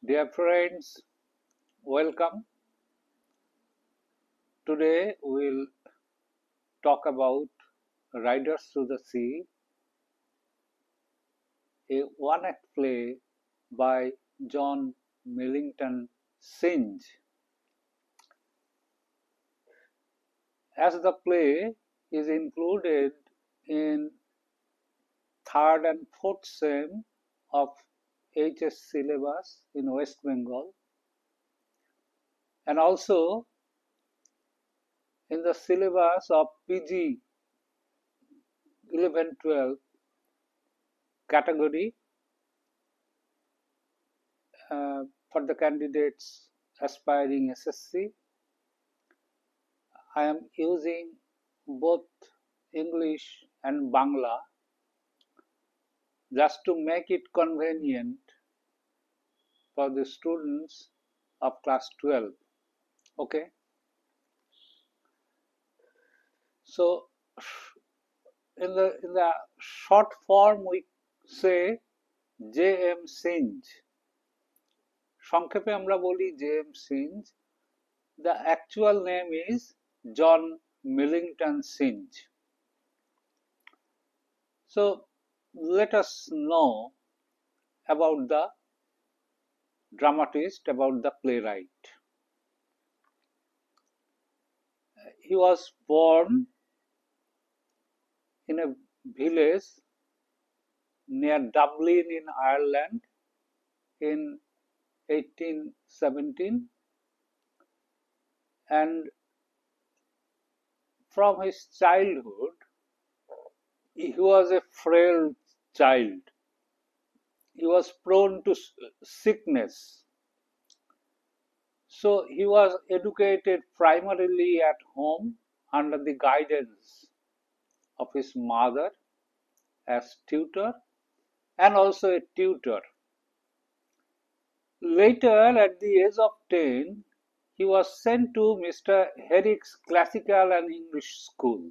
Dear friends, welcome. Today we'll talk about Riders Through the Sea, a one-act play by John Millington Synge. As the play is included in third and fourth sem of HS syllabus in West Bengal, and also in the syllabus of PG 11-12 category for the candidates aspiring SSC. I am using both English and Bangla just to make it convenient for the students of class 12. Okay. So in the short form we say J.M. Synge. সংক্ষেপে আমরা বলি J.M. Synge. The actual name is John Millington Synge. So let us know about the dramatist, about the playwright. He was born in a village near Dublin in Ireland in 1817, and from his childhood he was a frail child. He was prone to sickness. So he was educated primarily at home under the guidance of his mother as tutor and also a tutor. Later, at the age of 10, he was sent to Mr. Herrick's Classical and English School.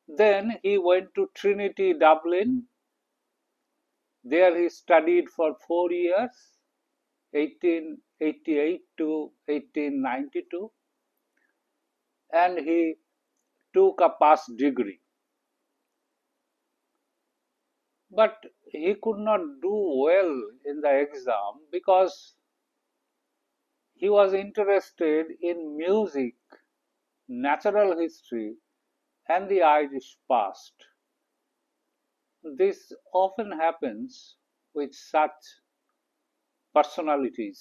Then he went to Trinity, Dublin. There he studied for 4 years, 1888 to 1892, and he took a pass degree. But he could not do well in the exam because he was interested in music, natural history, and the Irish past. This often happens with such personalities.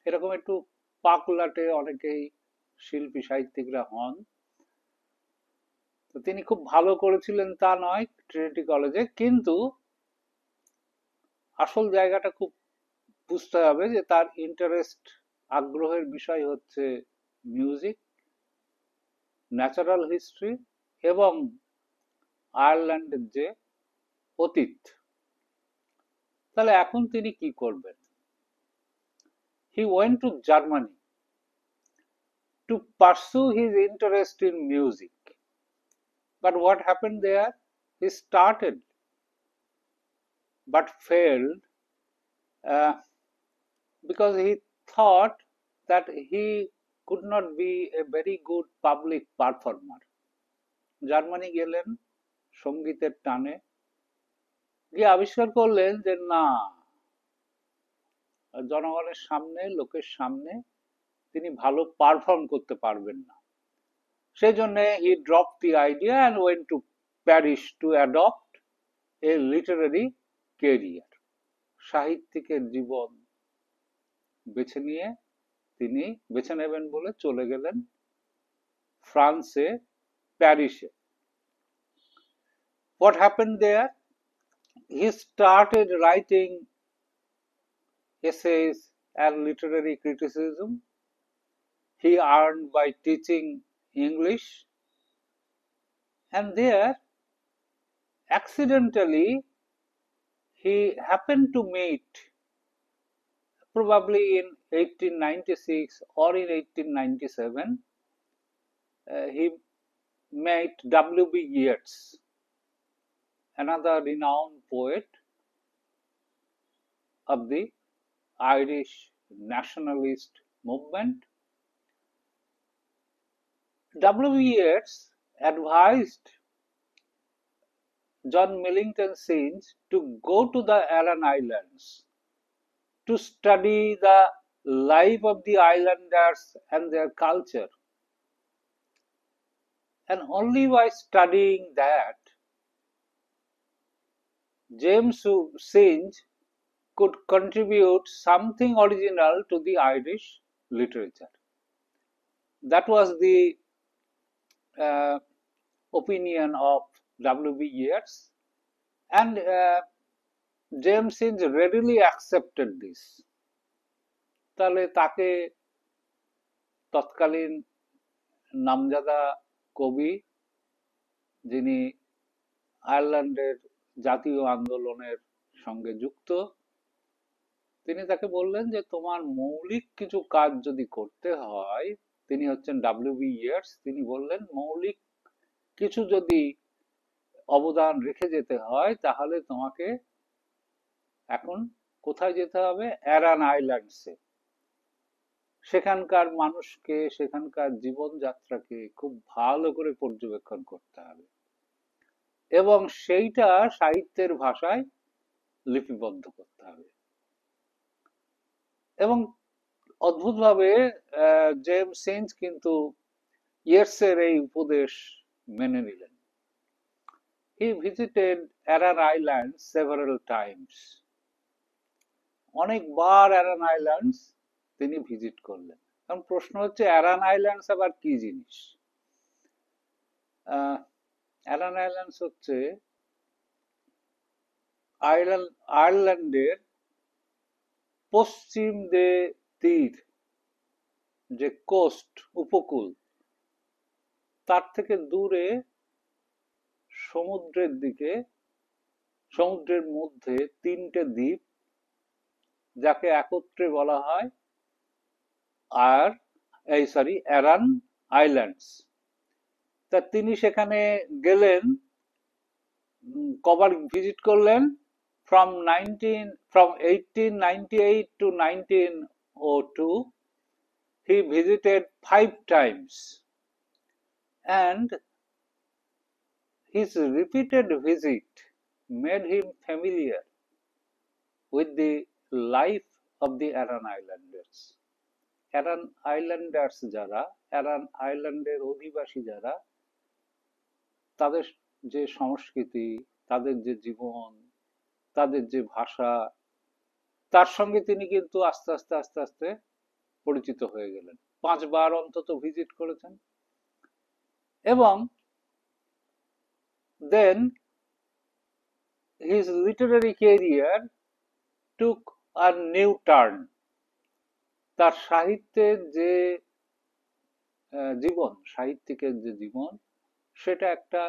এরকম একটু পাকুলাটে অনেকেই শিল্পী সাহিত্যিকরা হন। তো তিনি খুব ভালো করেছিলেন তা নয় ট্রিনিটি কলেজে, কিন্তু আসল জায়গাটা খুব বুঝতে হবে যে তার ইন্টারেস্ট, আগ্রহের বিষয় হচ্ছে মিউজিক, ন্যাচারাল হিস্ট্রি এবং আয়ারল্যান্ডের যে অতীত। তাহলে এখন তিনি কি করবেন? He went to Germany to pursue his interest in music. But what happened there? He started but failed because he thought that he could not be a very good public performer. Germany গেলেন সঙ্গীতের টানে, গিয়ে আবিষ্কার করলেন যে না, জনগণের সামনে, লোকের সামনে তিনি ভালো পারফর্ম করতে পারবেন না। সেই জন্য he dropped the idea and went to Paris to adopt a literary career. সাহিত্যিকের জীবন বেছে নিয়ে তিনি বেছে নেবেন বলে চলে গেলেন ফ্রান্সে, প্যারিসে। What happened there? He started writing essays and literary criticism. He earned by teaching English, and there accidentally he happened to meet, probably in 1896 or in 1897, he met W.B. Yeats, another renowned poet of the Irish nationalist movement. W. B. Yeats advised John Millington Synge to go to the Aran Islands to study the life of the islanders and their culture. And only by studying that, James Synge could contribute something original to the Irish literature. That was the opinion of W. B. Yeats, and James Synge readily accepted this. তাহলে তাকে তৎকালীন নামজাদা কবি, যিনি আয়ারল্যান্ডের জাতীয় আন্দোলনের সঙ্গে যুক্ত, তিনি তাকে বললেন যে তোমার মৌলিক কিছু কাজ যদি করতে হয়, তিনি হচ্ছেন W. B. Yeats, তিনি বললেন মৌলিক কিছু যদি অবদান রেখে যেতে হয় তাহলে তোমাকে এখন কোথায় যেতে হবে? অ্যারান আইল্যান্ডসে। সেখানকার মানুষকে, সেখানকার জীবনযাত্রাকে খুব ভালো করে পর্যবেক্ষণ করতে হবে এবং সেইটা সাহিত্যের ভাষায় লিপিবদ্ধ করতে হবে। এবং অদ্ভুতভাবে জেমস সিঞ্জ কিন্তু ইয়েটসের এই উপদেশ মেনে নিলেন। He visited Aran Islands several times. অনেকবার অ্যারান আইল্যান্ডস তিনি ভিজিট করলেন। এখন প্রশ্ন হচ্ছে অ্যারান আইল্যান্ডস আবার কি জিনিস? অ্যারান আইল্যান্ডস হচ্ছে আয়ারল্যান্ডের পশ্চিম তীর, যে কোস্ট, উপকূল, তার থেকে দূরে সমুদ্রের দিকে, সমুদ্রের মধ্যে তিনটে দ্বীপ, যাকে একত্রে বলা হয় অ্যারান আইল্যান্ডস। তা তিনি সেখানে গেলেন, কবার ভিজিট করলেন? from 1898 to 1902 he visited 5 times, and his repeated visit made him familiar with the life of the Aran Islanders. Aran Islanders যারা, Aran আইল্যান্ডের অধিবাসী যারা, তাদের যে সংস্কৃতি, তাদের যে জীবন, তাদের যে ভাষা, তার সঙ্গে তিনি কিন্তু আস্তে আস্তে আস্তে আস্তে পরিচিত হয়ে গেলেন। 5 বার অন্তত ভিজিট করেছেন। এবং then his literary career took a new turn. তার সাহিত্যের যে জীবন, সাহিত্যিকের যে জীবন, সেটা একটা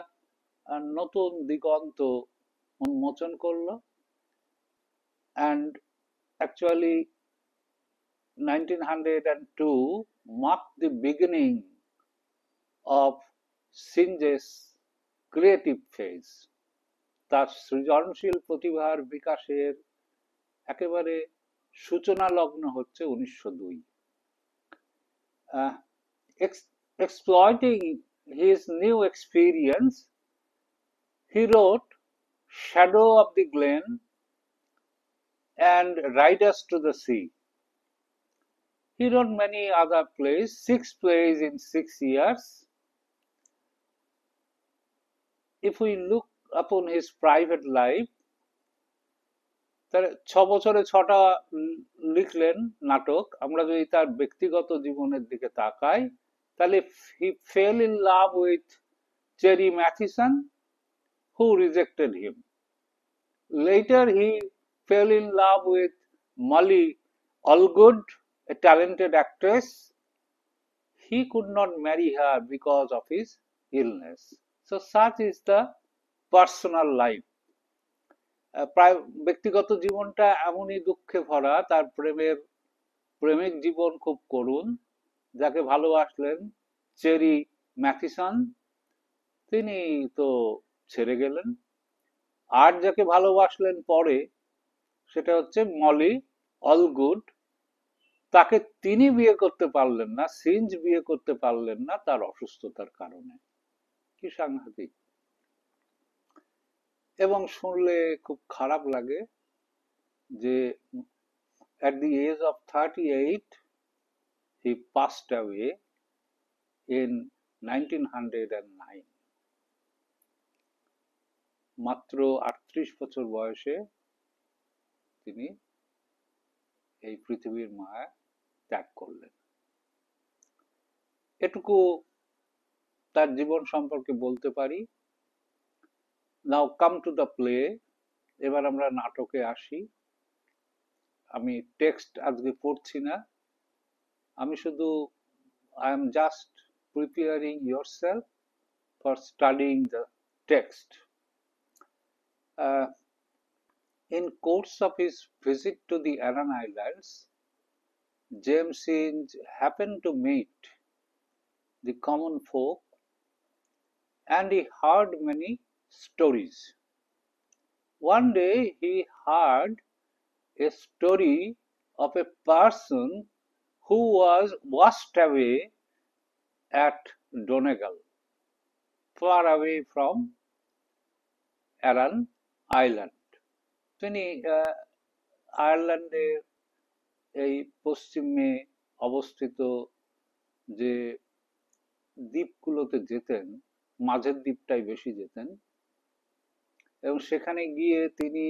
নতুন দিগন্ত উন্মোচন করলো। And actually 1902 marked the beginning of Synge's creative phase. তার সৃজনশীল প্রতিভার বিকাশের একেবারে সূচনা লগ্ন হচ্ছে 1902। Exploiting his new experience, he wrote Shadow of the Glen and Riders to the Sea. He wrote many other plays, 6 plays in 6 years. If we look upon his private life, 6 বছরে 6টা লিখলেন নাটক। আমরা যদি তার ব্যক্তিগত জীবনের দিকে তাকাই, তাহলে he fell in love with Cherry Matheson, who rejected him. Later he fell in love with Molly Allgood, a talented actress. He could not marry her because of his illness. So such is the personal life. ব্যক্তিগত জীবনটা এমনই দুঃখে ভরা, তার প্রেমিক জীবন খুব করুণ। যাকে ভালোবাসলেন চেরি ম্যাথিসন, তিনি তো ছেড়ে গেলেন। আর যাকে ভালোবাসলেন পরে, সেটা হচ্ছে মলি অল গুড, তাকে তিনি বিয়ে করতে পারলেন না, সিঞ্জ বিয়ে করতে পারলেন না তার অসুস্থতার কারণে। কি সাংঘাতিক! এবং শুনলে খুব খারাপ লাগে যে at the age of 38 he passed away in 1909, মাত্র 38 বছর বয়সে তিনি এই পৃথিবীর মায়া ত্যাগ করলেন। এটুকু তার জীবন সম্পর্কে বলতে পারি। নাও কাম টু দ্য প্লে, এবার আমরা নাটকে আসি। আমি টেক্সট আজকে পড়ছি না, আমি শুধু I am just preparing yourself for studying the text. Uh, in course of his visit to the Aran Islands, James Inge happened to meet the common folk and he heard many stories. One day he heard a story of a person who was washed away at Donegal, far away from Aran Island. তিনি আয়ারল্যান্ডের এই পশ্চিমে অবস্থিত যে দ্বীপগুলোতে যেতেন, মাঝের দ্বীপটাই বেশি যেতেন, এবং সেখানে গিয়ে তিনি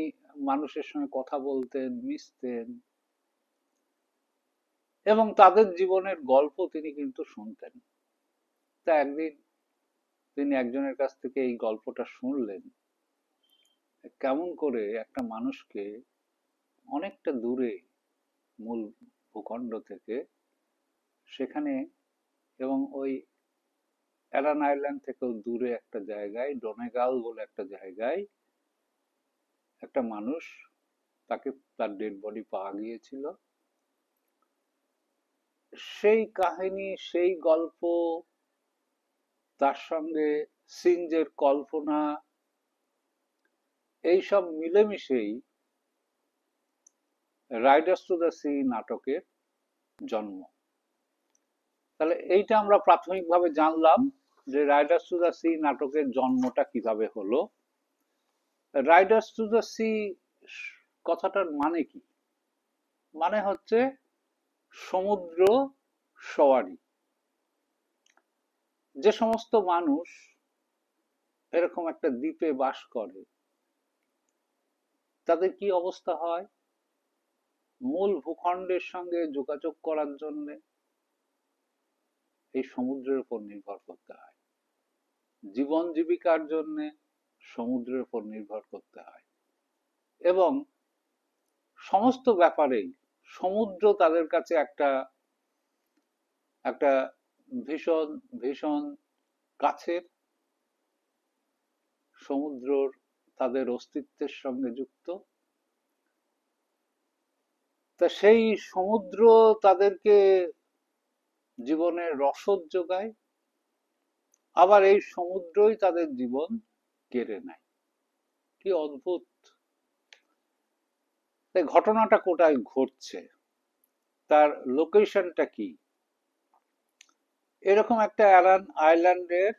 মানুষের সঙ্গে কথা বলতেন, মিশতেন এবং তাদের জীবনের গল্প তিনি কিন্তু শুনতেন। তা একদিন তিনি একজনের কাছ থেকে এই গল্পটা শুনলেন, কেমন করে একটা মানুষকে অনেকটা দূরে মূল ভূখণ্ড থেকে সেখানে, এবং ওই অ্যারান আইল্যান্ড থেকেও দূরে একটা জায়গায়, ডোনেগাল বলে একটা জায়গায় একটা মানুষ, তাকে তার ডেড বডি পাওয়া গিয়েছিল। সেই কাহিনী, সেই গল্প, তার সঙ্গে সিঞ্জের কল্পনা, এইসব মিলেমিশেই রাইডার্স টু দ্য সি নাটকের জন্ম। তাহলে এইটা আমরা প্রাথমিকভাবে জানলাম যে রাইডার্স টু দ্য সি নাটকের জন্মটা কিভাবে হলো। রাইডার্স টু দ্য সি কথাটার মানে কি? মানে হচ্ছে সমুদ্র সওয়ারি। যে সমস্ত মানুষ এরকম একটা দ্বীপে বাস করে তাদের কি অবস্থা হয়? মূল ভূখণ্ডের সঙ্গে যোগাযোগ করার জন্য এই সমুদ্রের উপর নির্ভর করতে হয়, জীবন জীবিকার জন্য সমুদ্রের উপর নির্ভর করতে হয়, এবং সমস্ত ব্যাপারেই সমুদ্র তাদের কাছে একটা একটা ভীষণ ভীষণ কাছের, সমুদ্রর তাদের অস্তিত্বের সঙ্গে যুক্ত। তা সেই সমুদ্র তাদেরকে জীবনের রসদ যোগায়, আবার এই সমুদ্রই তাদের জীবন কেড়ে নেয়। কি অদ্ভুত! তাই ঘটনাটা কোথায় ঘটছে, তার লোকেশনটা কি? এরকম একটা অ্যারান আইল্যান্ডের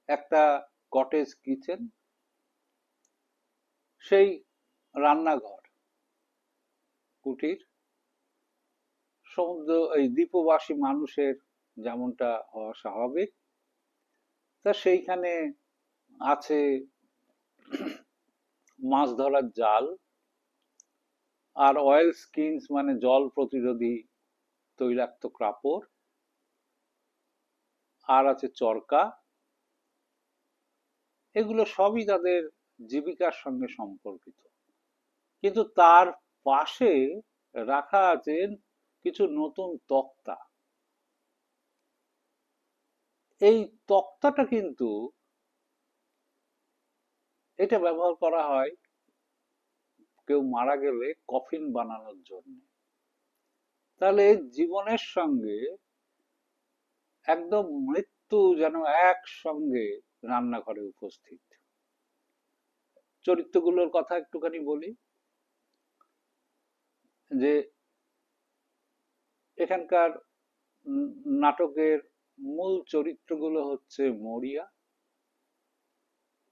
একটা কটেজ কিচেন, সেই রান্নাঘর, কুটির, সমুদ্র এই দ্বীপবাসী মানুষের যেমনটা হওয়া স্বাভাবিক, তা সেইখানে আছে মাছ ধরার জাল, আর অয়েল স্কিনস মানে জল প্রতিরোধী তৈলাক্ত কাপড়, আর আছে চরকা। এগুলো সবই তাদের জীবিকার সঙ্গে সম্পর্কিত। কিন্তু তার পাশে রাখা আছে কিছু নতুন তক্তা। এই তক্তাটা কিন্তু এটা ব্যবহার করা হয় কেউ মারা গেলে কফিন বানানোর জন্য। তাহলে জীবনের সঙ্গে একদম মৃত্যু যেন একসঙ্গে রান্নাঘরে উপস্থিত। চরিত্রগুলোর কথা একটুখানি বলি। যে এখানকার নাটকের মূল চরিত্রগুলো হচ্ছে মরিয়া।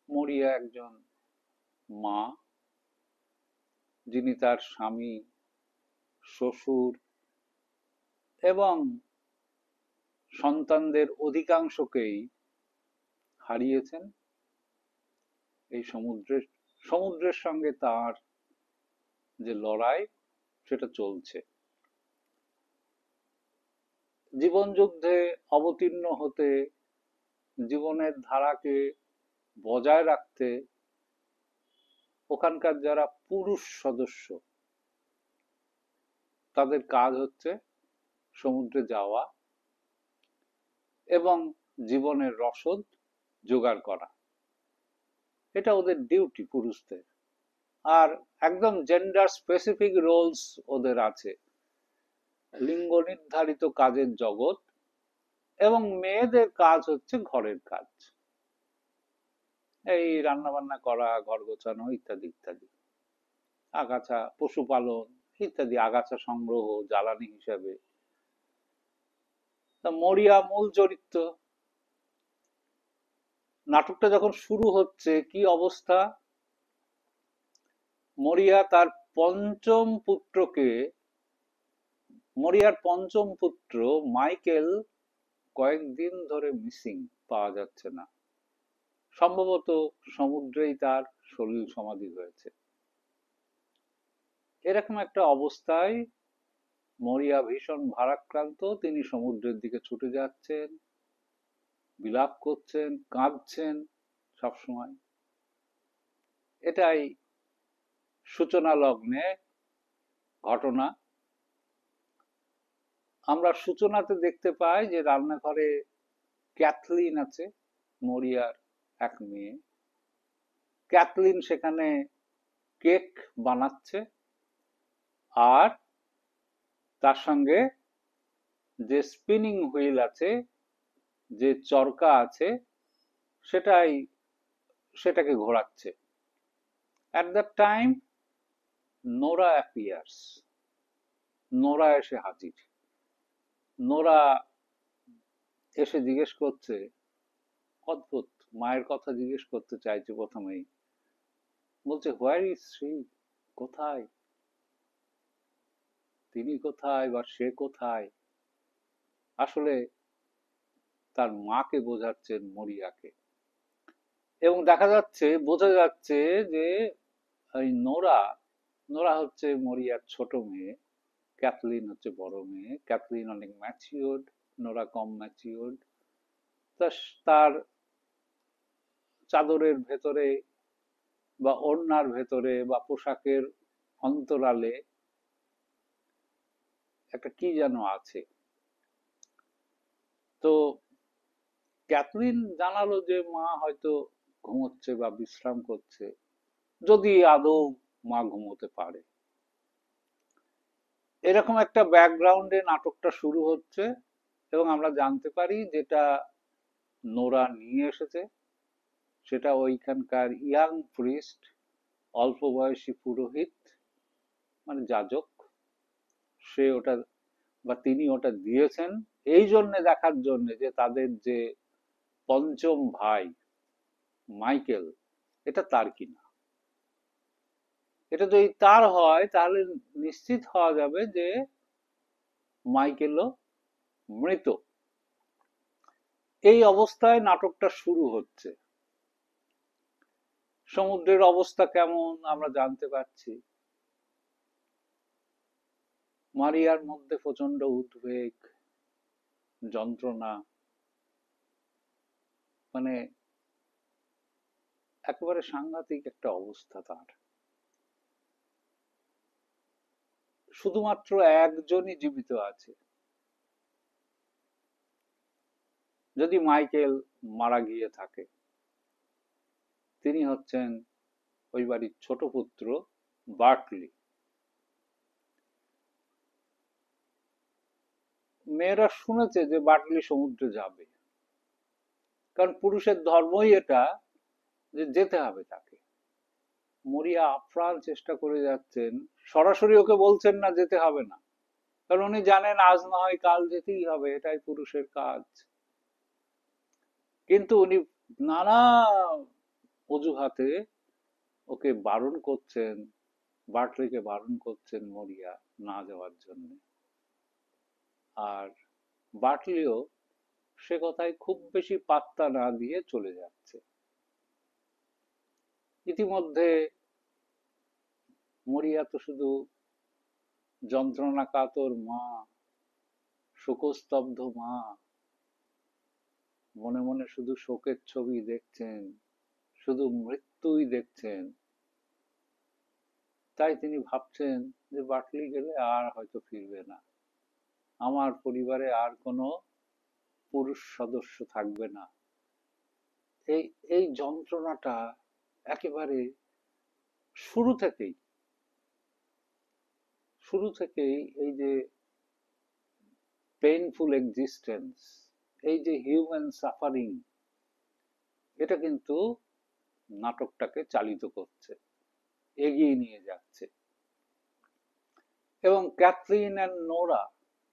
মরিয়া একজন মা, যিনি তার স্বামী, শ্বশুর এবং সন্তানদের অধিকাংশকেই হারিয়েছেন এই সমুদ্রের সঙ্গে তার যে লড়াই সেটা চলছে। জীবন যুদ্ধে অবতীর্ণ হতে, জীবনের ধারাকে বজায় রাখতে ওখানকার যারা পুরুষ সদস্য, তাদের কাজ হচ্ছে সমুদ্রে যাওয়া এবং জীবনের রসদ জোগাড় করা। এটা ওদের ডিউটি পুরুষদের। আর একদম জেন্ডার স্পেসিফিক রোলস ওদের আছে, লিঙ্গ নির্ধারিত কাজের জগৎ, এবং মেয়েদের কাজ হচ্ছে ঘরের কাজ, এই রান্না বান্না করা, ঘর গোছানো ইত্যাদি ইত্যাদি, আগাছা, পশুপালন ইত্যাদি, আগাছা সংগ্রহ জ্বালানি হিসাবে। তা মরিয়া মূল চরিত্র। নাটকটা যখন শুরু হচ্ছে কি অবস্থা, মরিয়া তার পঞ্চম পুত্রকে, মরিয়ার পঞ্চম পুত্র মাইকেল কয়েকদিন ধরে মিসিং, পাওয়া যাচ্ছে না। সম্ভবত সমুদ্রেই তার সলিল সমাধি হয়েছে। এরকম একটা অবস্থায় মরিয়া ভীষণ ভারাক্রান্ত, তিনি সমুদ্রের দিকে ছুটে যাচ্ছেন, বিলাপ করছেন, কাঁদছেন সবসময়। এটাই সূচনা লগ্নে ঘটনা। আমরা সূচনাতে দেখতে পাই যে রান্নাঘরে ক্যাথলিন আছে, মরিয়ার এক মেয়ে। ক্যাথলিন সেখানে কেক বানাচ্ছে, আর তার সঙ্গে যে স্পিনিং হুইল আছে, যে চরকা আছে, সেটাকে ঘোরাচ্ছে। At that time, Nora appears. Nora এসে হাজির। নোরা এসে জিজ্ঞেস করছে, অদ্ভুত, মায়ের কথা জিজ্ঞেস করতে চাইছে প্রথমেই। বলছে, হোয়ার ইজ শ্রী? কোথায় তিনি, কোথায় বা সে কোথায়? আসলে তার মাকে বোঝাচ্ছেন, মরিয়াকে। এবং দেখা যাচ্ছে, বোঝা যাচ্ছে যে এই নোরা, নোরা হচ্ছে মরিয়ার ছোট মেয়ে, ক্যাথলিন হচ্ছে বড় মেয়ে। ক্যাথলিন অনেক ম্যাচিওর্ড, নোরা কম ম্যাচিওর্ড। তার চাদরের ভেতরে বা ওড়নার ভেতরে বা পোশাকের অন্তরালে একটা কি যেন আছে। তো ক্যাথলিন জানালো যে মা হয়তো ঘুমোচ্ছে বা বিশ্রাম করছে, যদি আদৌ মা ঘুমোতে পারে। এরকম একটা ব্যাকগ্রাউন্ডে নাটকটা শুরু হচ্ছে, এবং আমরা জানতে পারি যেটা নোরা নিয়ে এসেছে সেটা ওইখানকার ইয়াং প্রিস্ট, অল্প বয়সী পুরোহিত, মানে যাজক, সে ওটা বা তিনি ওটা দিয়েছেন এই জন্য, দেখার জন্য যে তাদের যে পঞ্চম ভাই মাইকেল, এটা তার কিনা। এটা যদি তার হয় তাহলে নিশ্চিত হওয়া যাবে যে মাইকেলও মৃত। এই অবস্থায় নাটকটা শুরু হচ্ছে। সমুদ্রের অবস্থা কেমন আমরা জানতে পারছি। মারিয়ার মধ্যে প্রচন্ড উদ্বেগ, যন্ত্রণা, মানে একেবারে সাংঘাতিক একটা অবস্থা তার। শুধুমাত্র একজনই জীবিত আছে। যদি মাইকেল মারা গিয়ে থাকে, তিনি হচ্ছেন ওই বাড়ির ছোট পুত্র বার্টলি। মেয়েরা শুনেছে যে বার্টলি সমুদ্রে যাবে, কারণ পুরুষের ধর্মই এটা যে যেতে হবে তাকে। মরিয়া আপ্রাণ চেষ্টা করে যাচ্ছেন, সরাসরি ওকে বলছেন না যেতে হবে না, কারণ উনি জানেন আজ না হয় কাল যেতেই হবে, এটাই পুরুষের কাজ। কিন্তু উনি নানা অজুহাতে ওকে বারণ করছেন, বার্টলিকে বারণ করছেন মরিয়া না যাওয়ার জন্য। আর বার্টলিও সে কথায় খুব বেশি পাত্তা না দিয়ে চলে যাচ্ছে। ইতিমধ্যে মরিয়া তো শুধু যন্ত্রণা কাতর মা, শোকস্তব্ধ মা, মনে মনে শুধু শোকের ছবি দেখছেন, শুধু মৃত্যুই দেখছেন। তাই তিনি ভাবছেন যে বাটলি গেলে আর হয়তো ফিরবে না, আমার পরিবারে আর কোনো পুরুষ সদস্য থাকবে না। এই এই যন্ত্রণাটা একেবারে শুরু থেকেই এই যে পেইনফুল এক্সিস্টেন্স, এই যে হিউম্যান সাফারিং, এটা কিন্তু নাটকটাকে চালিত করছে, এগিয়ে নিয়ে যাচ্ছে। এবং ক্যাথরিন এন্ড নোরা,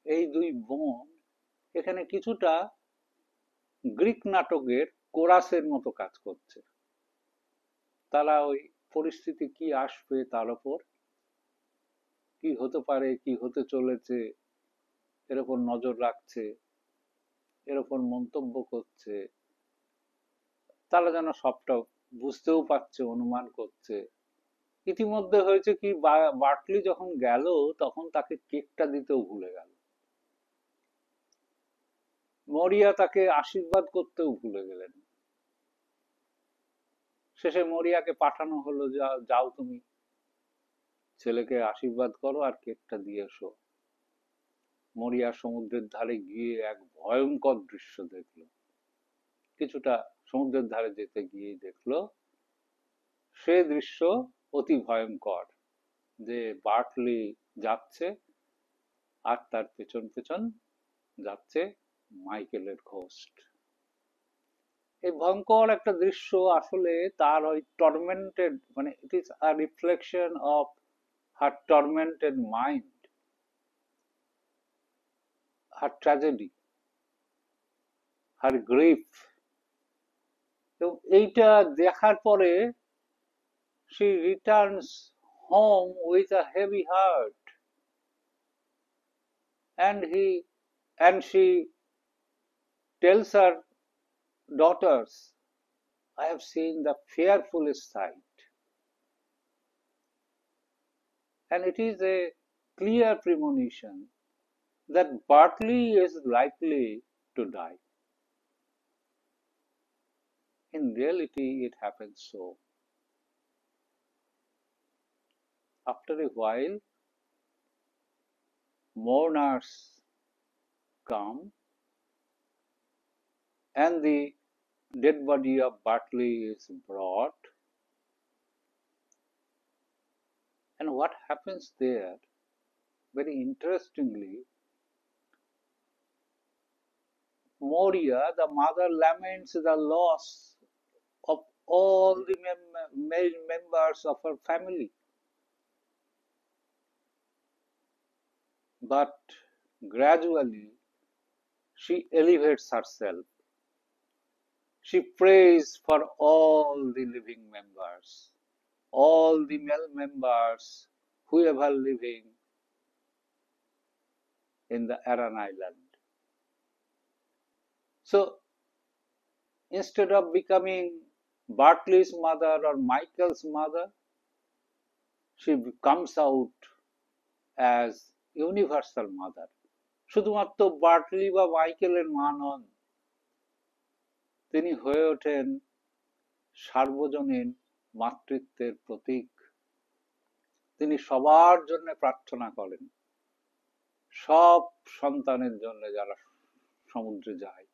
এই দুই বোন এখানে কিছুটা গ্রিক নাটকের কোরাসের মতো কাজ করছে। তারা ওই পরিস্থিতি কি আসবে তার উপর, কি হতে পারে, কি হতে চলেছে, এর উপর নজর রাখছে, এর উপর মন্তব্য করছে। তারা যেন সবটা বুঝতেও পারছে, অনুমান করছে। ইতিমধ্যে হয়েছে কি, বার্টলি যখন গেল তখন তাকে কেকটা দিতেও ভুলে গেল, মরিয়া তাকে আশীর্বাদ করতেও ভুলে গেলেন। শেষে মরিয়াকে পাঠানো হলো, যাও তুমি ছেলেকে আশীর্বাদ করো আর কেকটা দিয়ে এসো। মরিয়া সমুদ্রের ধারে গিয়ে এক ভয়ঙ্কর দৃশ্য দেখলো। কিছুটা সমুদ্রের ধারে যেতে গিয়ে দেখলো সে দৃশ্য অতি ভয়ঙ্কর, যে বার্টলি যাচ্ছে আর তার পেছন পেছন যাচ্ছে মাইকেলের ঘোস্ট। এই ভয়ঙ্কর একটা দৃশ্য আসলে তার ওই টর্মেন্টেড, মানে it is a reflection of her tormented mind, her tragedy, her grief. এবং এইটা দেখার পরে she returns home with a heavy heart, and she tells her daughters, I have seen the fearfulest sight. And it is a clear premonition that Bartley is likely to die. In reality, it happens so. After a while, mourners come, and the dead body of Bartley is brought. And what happens there, very interestingly, Moria, the mother, laments the loss of all the male members of her family. But gradually, she elevates herself. She prays for all the living members, all the male members, whoever living in the Aran Island. So, instead of becoming Bartley's mother or Michael's mother, she comes out as universal mother. শুধুমাত্র Bartley বা মাইকেলের মা নন, তিনি হয়ে ওঠেন সার্বজনীন মাতৃত্বের প্রতীক। তিনি সবার জন্য প্রার্থনা করেন, সব সন্তানের জন্য যারা সমুদ্রে যায়।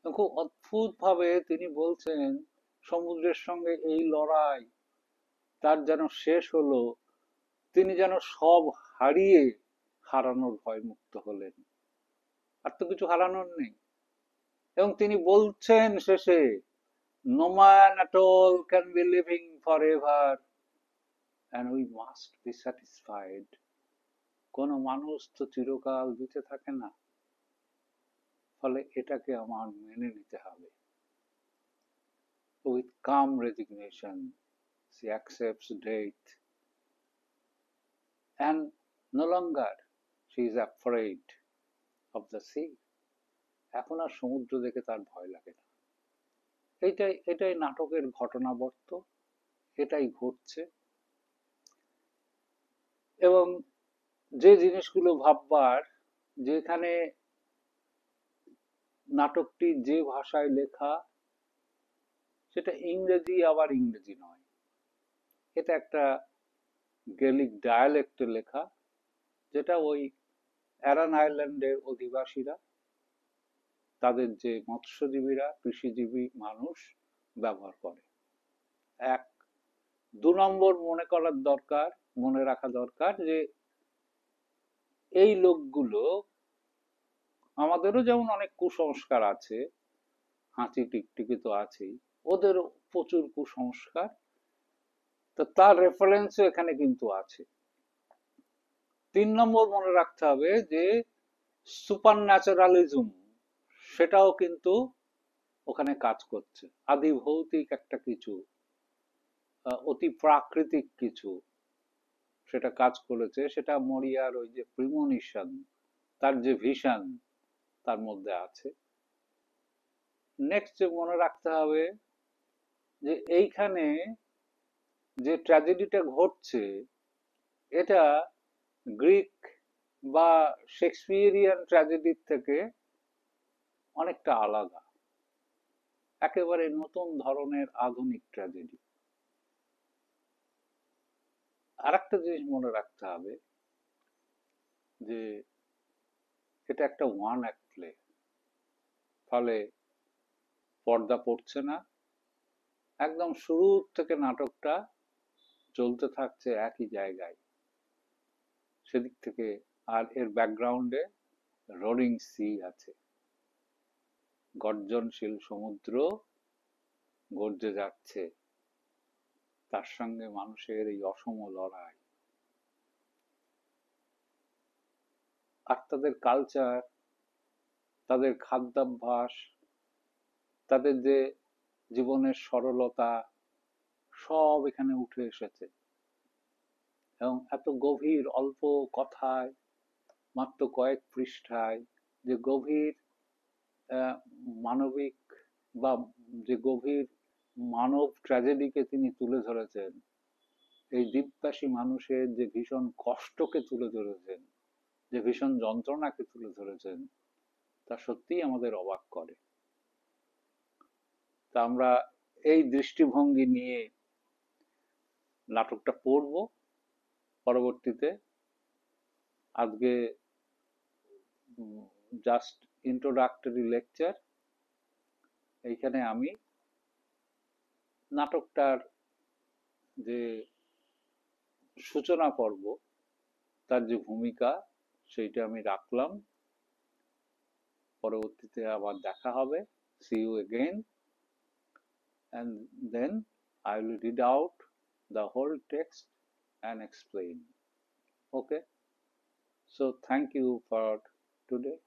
খুব অদ্ভুত ভাবে তিনি বলছেন সমুদ্রের সঙ্গে এই লড়াই তার যেন শেষ হলো, তিনি যেন সব হারিয়ে হারানোর ভয় মুক্ত হলেন, আর তো কিছু হারানোর নেই। এবং তিনি বলছেন শেষে, no man at all can be living forever, and we must be satisfied. কোনো মানুষ তো চিরকাল বেঁচে থাকে না, ফলে এটাকে আমার মেনে নিতে হবে। With calm resignation, she accepts death, and no longer she is afraid of the sea. এখন আর সমুদ্র দেখে তার ভয় লাগে না। এটাই নাটকের ঘটনাবর্ত, এটাই ঘটছে। এবং যে জিনিসগুলো ভাববার, যেখানে নাটকটি যে ভাষায় লেখা, সেটা ইংরেজি আবার ইংরেজি নয়, এটা একটা গেলিক ডায়ালেক্টে লেখা, যেটা ওই অ্যারান আইল্যান্ডের অধিবাসীরা, তাদের যে মৎস্যজীবীরা, কৃষিজীবী মানুষ ব্যবহার করে। এক, ২ নম্বর মনে রাখা দরকার যে এই লোকগুলো, আমাদেরও যেমন অনেক কুসংস্কার আছে, হাঁচি টিকটিকি তো আছেই, ওদেরও প্রচুর কুসংস্কার, তো তার রেফারেন্সও এখানে কিন্তু আছে। ৩ নম্বর মনে রাখতে হবে যে সুপার ন্যাচারালিজম, সেটাও কিন্তু ওখানে কাজ করছে। আদি ভৌতিক একটা কিছু, অতি প্রাকৃতিক কিছু সেটা কাজ করেছে, সেটা মরিয়ার ওই যে প্রিমনিশন, তার যে ভিশন, তার মধ্যে আছে। নেক্সট যে মনে রাখতে হবে যে এইখানে যে ট্র্যাজেডিটা ঘটছে, এটা গ্রিক বা শেক্সপিয়ারিয়ান ট্র্যাজেডির থেকে অনেকটা আলাদা, একেবারে নতুন ধরনের আধুনিক ট্র্যাজেডি। আর একটা জিনিস মনে রাখতে হবে যে এটা একটা ওয়ান অ্যাক্ট প্লে, ফলে পর্দা পড়ছে না, একদম শুরু থেকে নাটকটা চলতে থাকছে একই জায়গায়, সেদিক থেকে। আর এর ব্যাকগ্রাউন্ডে রোলিং সি আছে, গর্জনশীল সমুদ্র গর্জে যাচ্ছে, তার সঙ্গে মানুষের এই অসম লড়াই। আর তাদের কালচার, তাদের খাদ্যাভ্যাস, তাদের যে জীবনের সরলতা, সব এখানে উঠে এসেছে। এবং এত গভীর, অল্প কথায়, মাত্র কয়েক পৃষ্ঠায় যে গভীর মানবিক বা যে গভীর মানব ট্র্যাজেডিকে তিনি তুলে ধরেছেন, এই দ্বীপবাসী মানুষের যে ভীষণ কষ্টকে তুলে ধরেছেন, যে ভীষণ যন্ত্রণাকে তুলে ধরেছেন, তা সত্যিই আমাদের অবাক করে। তা আমরা এই দৃষ্টিভঙ্গি নিয়ে নাটকটা পড়ব পরবর্তীতে। আজকে জাস্ট ইন্ট্রোডাক্টরি লেকচার। এইখানে আমি নাটকটার যে সূচনা পর্ব, তার যে ভূমিকা, সেইটা আমি রাখলাম। পরবর্তীতে আবার দেখা হবে। See you again, and then I will read out the whole text and explain. Okay, so thank you for today.